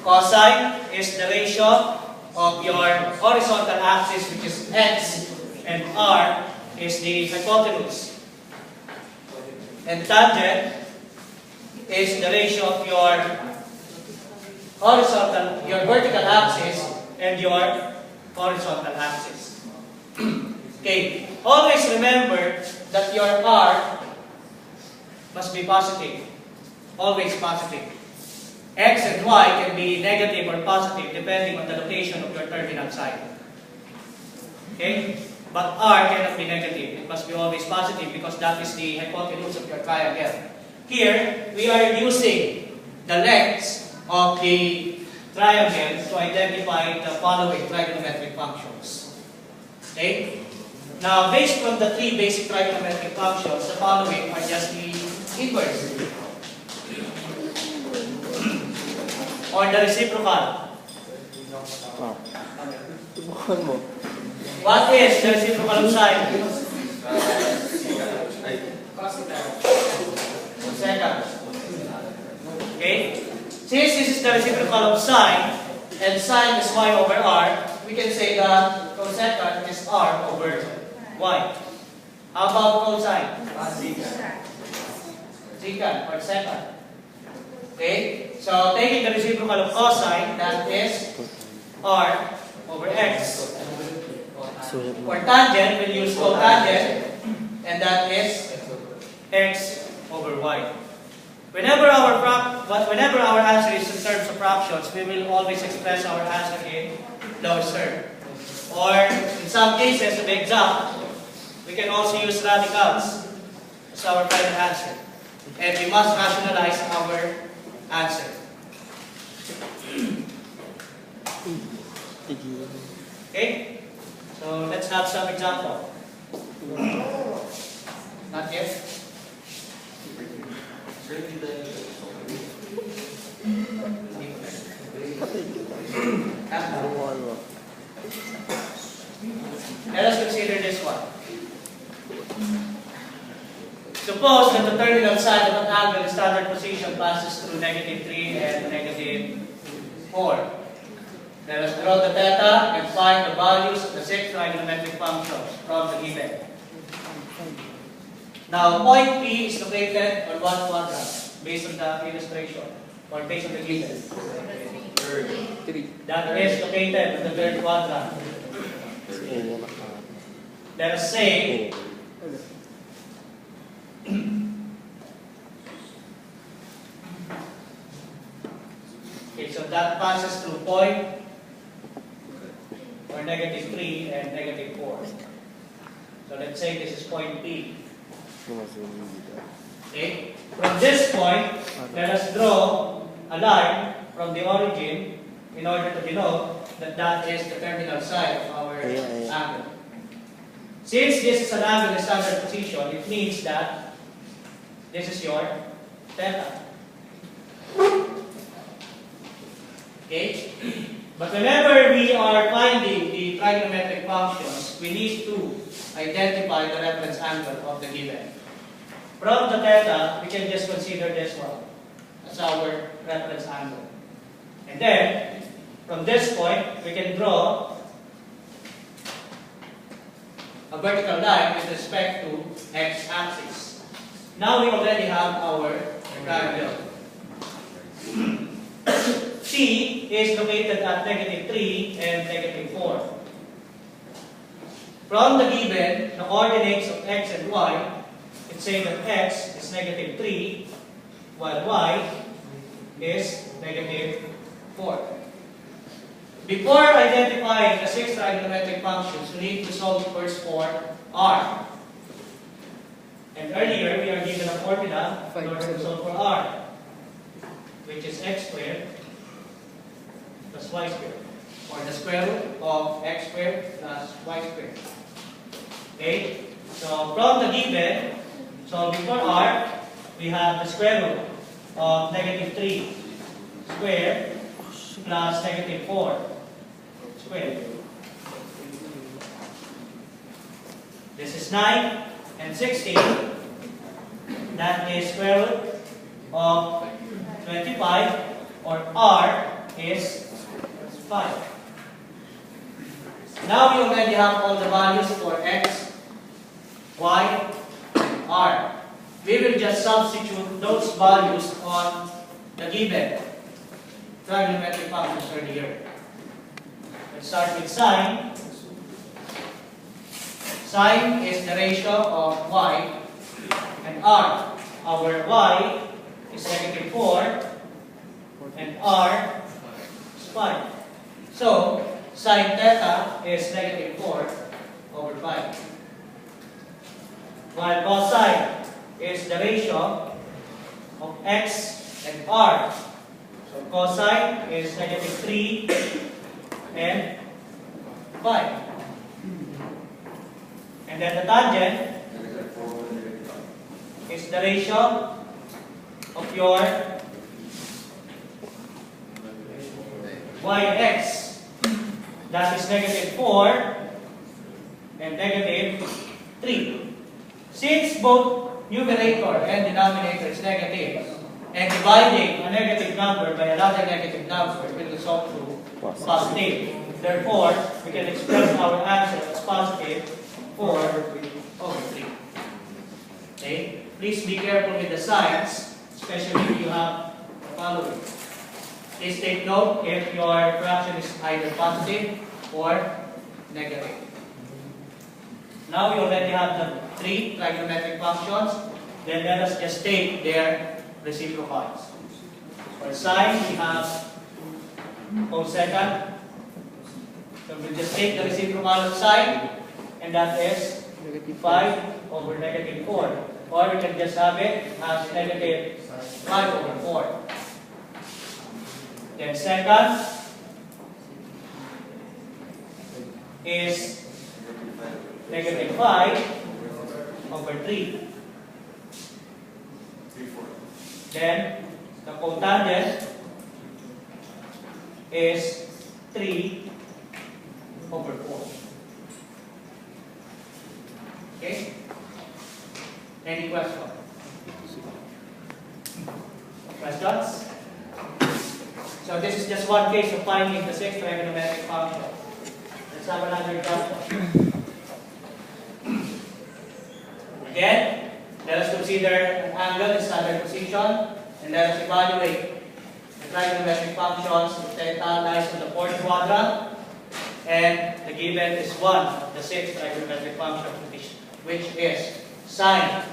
Cosine is the ratio of your horizontal axis, which is x, and r is the hypotenuse. And tangent is the ratio of your vertical axis and your horizontal axis. Okay, always remember that your r must be positive. Always positive. X and y can be negative or positive depending on the location of your terminal side. Okay? But r cannot be negative. It must be always positive because that is the hypotenuse of your triangle. Here, we are using the lengths of the triangle to identify the following trigonometric functions. Okay? Now, based on the three basic trigonometric functions, the following are just the inverse. Or the reciprocal. What is the reciprocal of sine? Cosecant. Okay? Since this is the reciprocal of sine, and sine is y over r, we can say that cosecant is r over y. How about cosine? Secant or secant. Okay? So, taking the reciprocal of cosine, that is r over x. For tangent, we'll use cotangent, and that is x over y. Whenever our answer is in terms of fractions, we will always express our answer in lowest term. Or, in some cases, to be exact, we can also use radicals as our final answer. And we must rationalize our answer. Okay? So let's have some example. Not yet? Let us consider this one. Suppose that the terminal side of an angle in standard position passes through -3 and -4. Let us draw the theta and find the values of the 6 trigonometric functions from the given. Now, point P is located on what quadrant based on the illustration or based on the given? That is located on the third quadrant. Let us say okay, so that passes through point or -3 and -4. So let's say this is point P. Okay? From this point, let us draw a line from the origin in order to denote that that is the terminal side of our angle. Since this is an angle in standard position, it means that this is your theta. Okay? But whenever we are finding the trigonometric functions, we need to identify the reference angle of the given. From the theta, we can just consider this one as our reference angle. And then, from this point, we can draw a vertical line with respect to x-axis. Now we already have our triangle. C is located at -3 and -4. From the given, the coordinates of x and y, let's say that x is -3, while y is -4. Before identifying the 6 trigonometric functions, we need to solve first for r. And earlier, we are given a formula in order to solve for r, which is x squared plus y squared, or the square root of x squared plus y squared. Okay? So, from the given, solving for r, we have the square root of -3 squared plus -4 squared. This is 9 and 16. That is square root of 25, or r is 5. Now we already have all the values for x, y, and r. We will just substitute those values on the given trigonometric functions earlier. Let's start with sine. Sine is the ratio of y and r. Our y is negative 4 and r is 5. So, sine theta is negative 4 over 5. While cosine is the ratio of x and r. So, cosine is negative 3 and 5. And then the tangent is the ratio of your y and x. That is negative 4 and negative 3. Since both numerator and denominator is negative, and dividing a negative number by another negative number will result to positive. Therefore, we can express our answer as positive 4 over 3. Okay? Please be careful with the signs, especially if you have the following. Please take note if your fraction is either positive or negative. Now we already have the 3 trigonometric functions. Then let us just take their reciprocals. For sine, we have cosecant. So we'll just take the reciprocal of sine, and that is 5 over negative 4. Or we can just have it as negative 5 over 4. Then second is negative 5 over 3. Then the cotangent is 3 over 4. Okay? Any question? Questions? So this is just one case of finding the 6th trigonometric function. Let's have another example. Again, let us consider an angle in standard position, and let us evaluate the trigonometric functions. Theta lies on the 4th quadrant, and the given is 1, the 6th trigonometric function, which is sine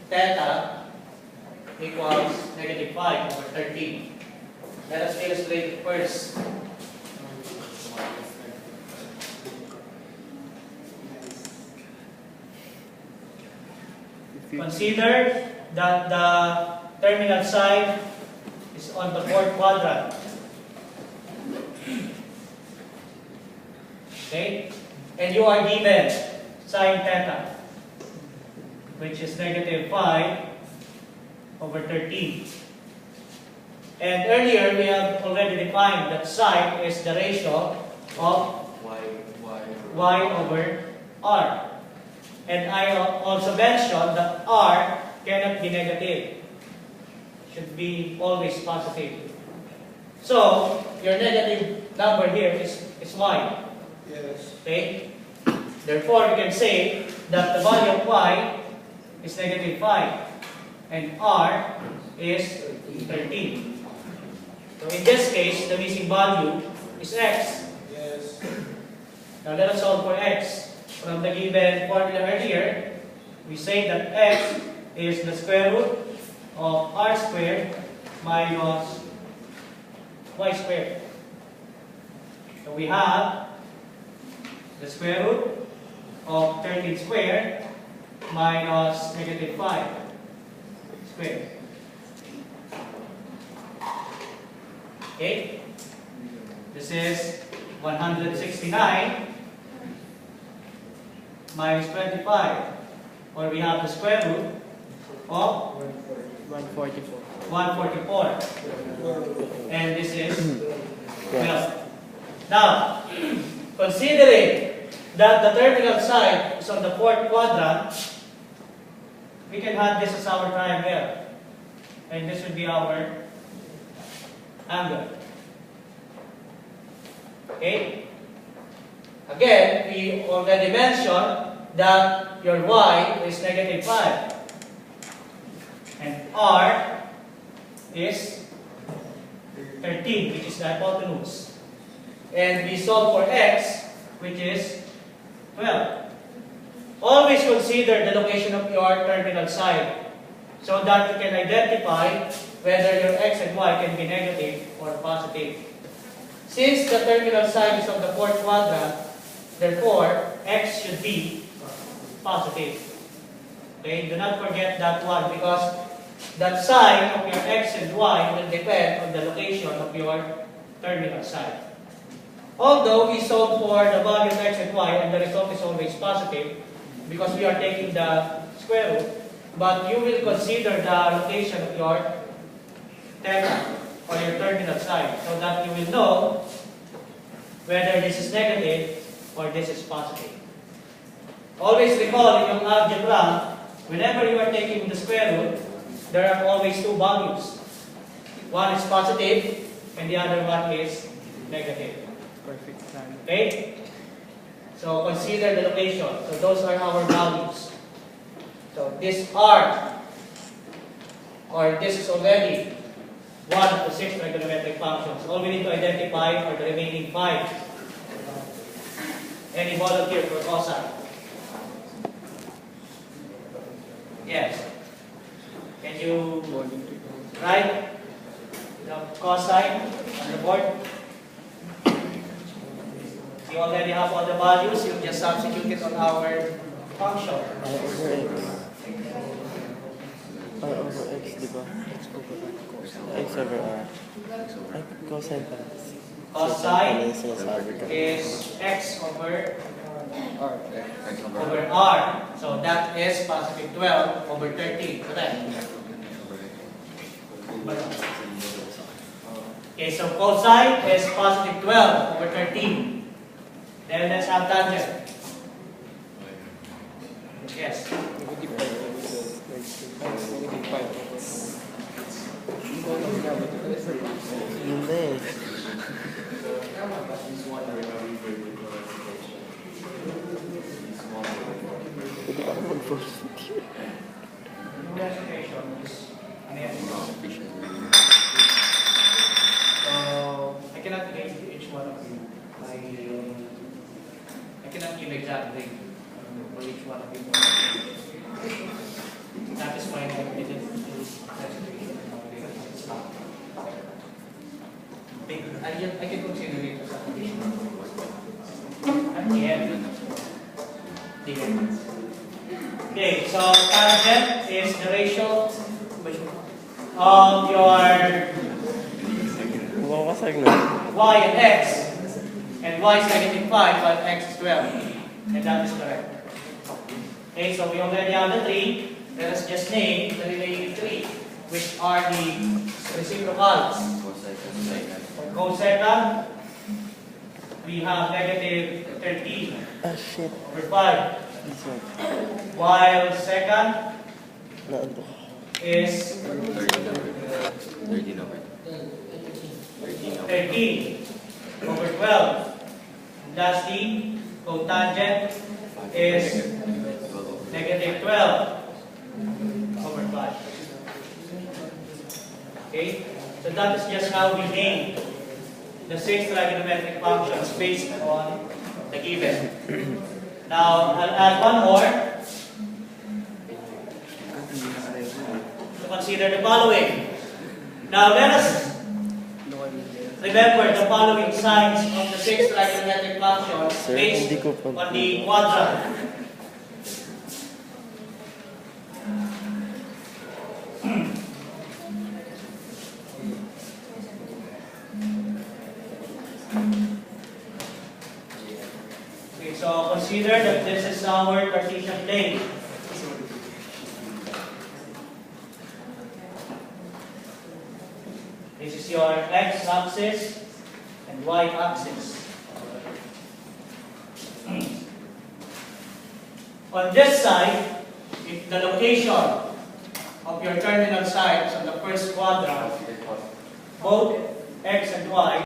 theta equals negative 5 over 13. Let us illustrate it first. Consider that the terminal side is on the 4th quadrant. Okay? And you are given sine theta, which is negative 5 over 13. And earlier we have already defined that sine is the ratio of y over r. And I also mentioned that r cannot be negative. Should be always positive. So, your negative number here is y. Yes. Okay? Therefore, we can say that the value of y is negative 5 and r is 13. So, in this case, the missing value is x. Yes. Now, let us solve for x. From the given formula earlier, we say that x is the square root of r squared minus y squared. So we have the square root of 13 squared minus negative 5 squared. Okay? This is 169 minus 25, or we have the square root of 144. And this is 12. Now, considering that the terminal side is on the 4th quadrant, we can have this as our triangle. And this would be our angle. Okay? Again, we already mentioned that your y is negative 5. And r is 13, which is the hypotenuse. And we solve for x, which is 12. Always consider the location of your terminal side so that you can identify whether your x and y can be negative or positive. Since the terminal side is on the fourth quadrant, therefore, x should be positive. Okay, do not forget that one because that sign of your x and y will depend on the location of your terminal side. Although we solve for the value of x and y and the result is always positive because we are taking the square root, but you will consider the location of your theta or your terminal side so that you will know whether this is negative or this is positive. Always recall in your algebra, whenever you are taking the square root, there are always two values. One is positive and the other one is negative. Perfect plan. Okay? So consider the location. So those are our values. So this r, or this is already one of the 6 trigonometric functions. All we need to identify are the remaining 5. Any volunteer for cosine? Yes. Can you write the cosine on the board? You already have all the values, you just substitute it on our function. R over x, di ba? X over R. Ay, cosine pala. Cosine is x over R. So that is positive 12 over 13. Correct? Okay, so cosine is positive 12 over 13. Then let's have tangent. Yes. Hindi. Pwede ka mag-volunteer. Recitation is so I cannot name each one of you. I cannot give exact name for each one of you. That is why I didn't do recitation. I can consider it as a condition. At the end. Okay, so tangent is the ratio of your y and x, and y is negative 5, but x is 12, and that is correct. Okay, so we already have the 3. Let us just name the remaining 3, which are the reciprocals. For cosecant, we have negative 13 over 5. While second is 13 over 12. And lastly, cotangent is negative 12 over 5. Okay? So that is just how we name the 6 trigonometric functions based on the given. Now, I'll add one more to consider the following. Now, let us remember the following signs of the 6 trigonometric functions based on the quadrant. Okay, so consider that this is our Cartesian plane. This is your x-axis and y-axis. On this side, if the location of your terminal side is on the first quadrant, both x and y